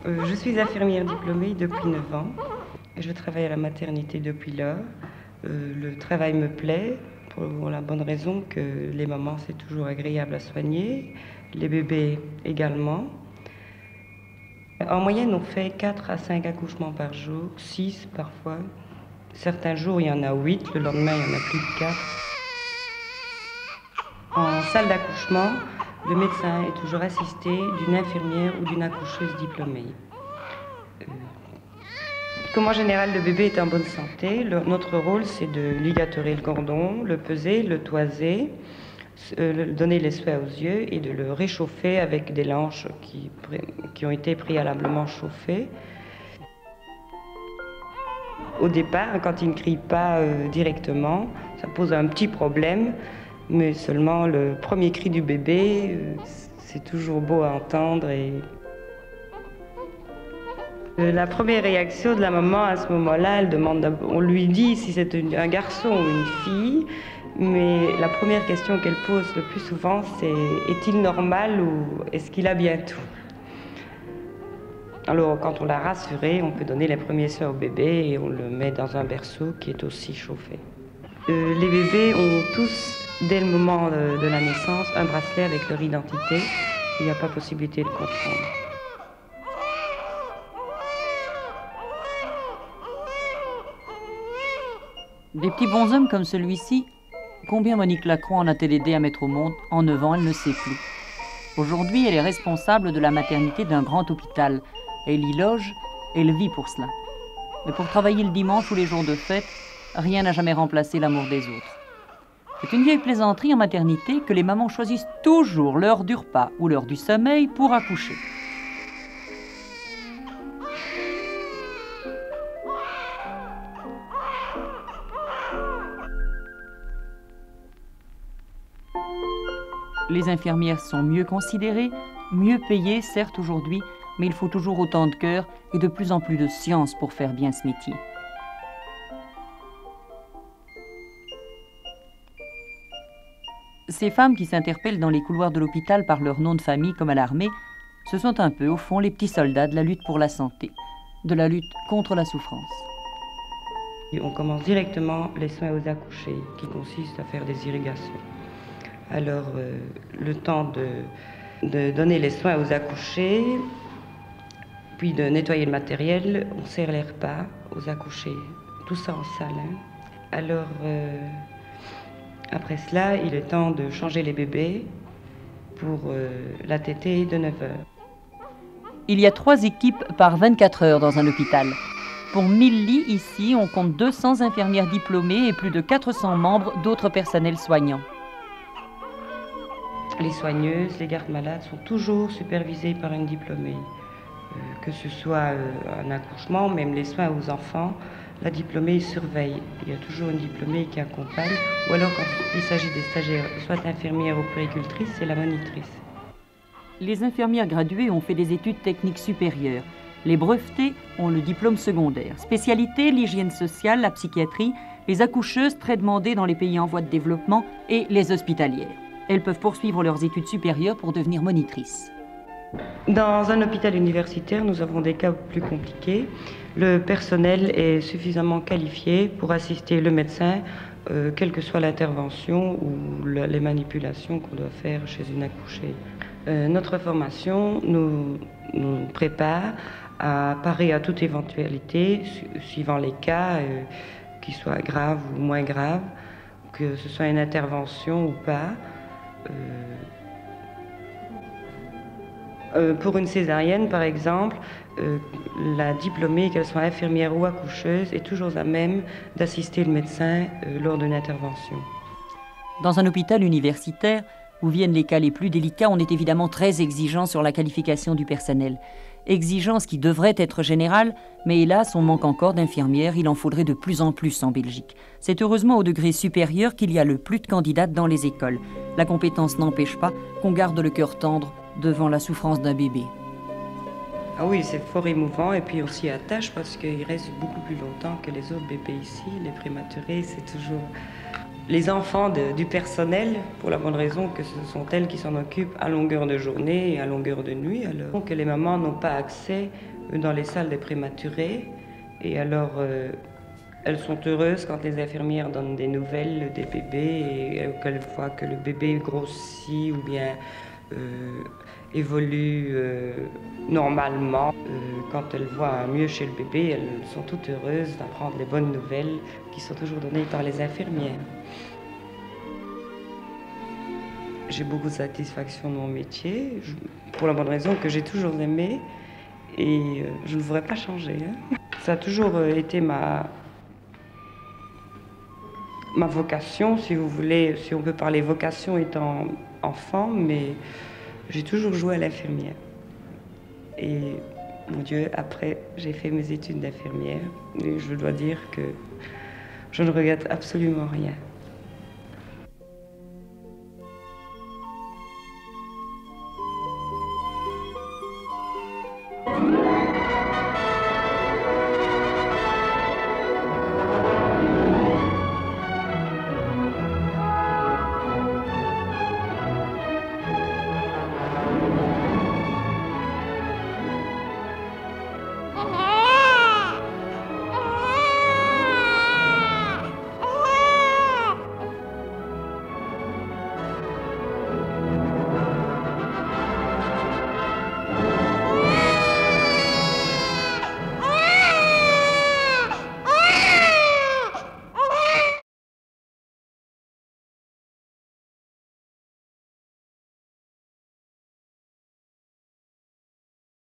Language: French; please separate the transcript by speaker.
Speaker 1: Je suis infirmière diplômée depuis 9 ans. Je travaille à la maternité depuis lors. Le travail me plaît pour la bonne raison que les mamans, c'est toujours agréable à soigner, les bébés également. En moyenne, on fait 4 à 5 accouchements par jour, 6 parfois. Certains jours, il y en a 8, le lendemain, il y en a plus de 4. En salle d'accouchement, le médecin est toujours assisté d'une infirmière ou d'une accoucheuse diplômée. Comme en général le bébé est en bonne santé, notre rôle c'est de ligaturer le cordon, le peser, le toiser, donner les soins aux yeux et de le réchauffer avec des langes qui ont été préalablement chauffées. Au départ, quand il ne crie pas directement, ça pose un petit problème, mais seulement le premier cri du bébé, c'est toujours beau à entendre. La première réaction de la maman à ce moment-là, on lui dit si c'est un garçon ou une fille, mais la première question qu'elle pose le plus souvent, c'est est-il normal ou est-ce qu'il a bien tout? Alors quand on l'a rassuré, on peut donner les premiers soins au bébé et on le met dans un berceau qui est aussi chauffé. Les bébés ont tous, dès le moment de la naissance, un bracelet avec leur identité. Il n'y a pas possibilité de confondre.
Speaker 2: Des petits bonshommes comme celui-ci, combien Monique Lacroix en a-t-elle aidé à mettre au monde? En 9 ans, elle ne sait plus. Aujourd'hui, elle est responsable de la maternité d'un grand hôpital. Elle y loge, elle vit pour cela. Mais pour travailler le dimanche ou les jours de fête, rien n'a jamais remplacé l'amour des autres. C'est une vieille plaisanterie en maternité que les mamans choisissent toujours l'heure du repas ou l'heure du sommeil pour accoucher. Les infirmières sont mieux considérées, mieux payées, certes aujourd'hui, mais il faut toujours autant de cœur et de plus en plus de science pour faire bien ce métier. Ces femmes qui s'interpellent dans les couloirs de l'hôpital par leur nom de famille comme à l'armée, ce sont un peu, au fond, les petits soldats de la lutte pour la santé, de la lutte contre la souffrance.
Speaker 1: Et on commence directement les soins aux accouchés, qui consistent à faire des irrigations. Alors, le temps de donner les soins aux accouchés, puis de nettoyer le matériel, on sert les repas aux accouchés, tout ça en salle. Alors, après cela, il est temps de changer les bébés pour la tétée de 9 heures.
Speaker 2: Il y a 3 équipes par 24 heures dans un hôpital. Pour 1000 lits ici, on compte 200 infirmières diplômées et plus de 400 membres d'autres personnels soignants.
Speaker 1: Les soigneuses, les gardes-malades sont toujours supervisées par une diplômée. Que ce soit un accouchement, même les soins aux enfants, la diplômée surveille. Il y a toujours une diplômée qui accompagne, ou alors quand il s'agit des stagiaires, soit infirmière ou puéricultrice, c'est la monitrice.
Speaker 2: Les infirmières graduées ont fait des études techniques supérieures. Les brevetées ont le diplôme secondaire. Spécialité, l'hygiène sociale, la psychiatrie, les accoucheuses très demandées dans les pays en voie de développement et les hospitalières. Elles peuvent poursuivre leurs études supérieures pour devenir monitrices.
Speaker 1: Dans un hôpital universitaire, nous avons des cas plus compliqués. Le personnel est suffisamment qualifié pour assister le médecin, quelle que soit l'intervention ou les manipulations qu'on doit faire chez une accouchée. Notre formation nous prépare à parer à toute éventualité, suivant les cas, qu'ils soient graves ou moins graves, que ce soit une intervention ou pas. Pour une césarienne, par exemple, la diplômée, qu'elle soit infirmière ou accoucheuse, est toujours à même d'assister le médecin lors d'une intervention.
Speaker 2: Dans un hôpital universitaire, où viennent les cas les plus délicats, on est évidemment très exigeant sur la qualification du personnel. Exigence qui devrait être générale, mais hélas, on manque encore d'infirmières, il en faudrait de plus en plus en Belgique. C'est heureusement au degré supérieur qu'il y a le plus de candidates dans les écoles. La compétence n'empêche pas qu'on garde le cœur tendre devant la souffrance d'un bébé.
Speaker 1: Ah oui, c'est fort émouvant et puis on s'y attache parce qu'il reste beaucoup plus longtemps que les autres bébés ici. Les prématurés, c'est toujours les enfants du personnel, pour la bonne raison que ce sont elles qui s'en occupent à longueur de journée et à longueur de nuit. Alors que les mamans n'ont pas accès dans les salles des prématurés. Et alors, elles sont heureuses quand les infirmières donnent des nouvelles des bébés et qu'elles voient que le bébé grossit ou bien évolue normalement. Quand elles voient un mieux chez le bébé, elles sont toutes heureuses d'apprendre les bonnes nouvelles qui sont toujours données par les infirmières. J'ai beaucoup de satisfaction dans mon métier, pour la bonne raison que j'ai toujours aimé et je ne voudrais pas changer. Ça a toujours été ma vocation, si vous voulez, si on peut parler vocation étant enfant, mais j'ai toujours joué à l'infirmière. Et mon Dieu, après, j'ai fait mes études d'infirmière et je dois dire que je ne regrette absolument rien.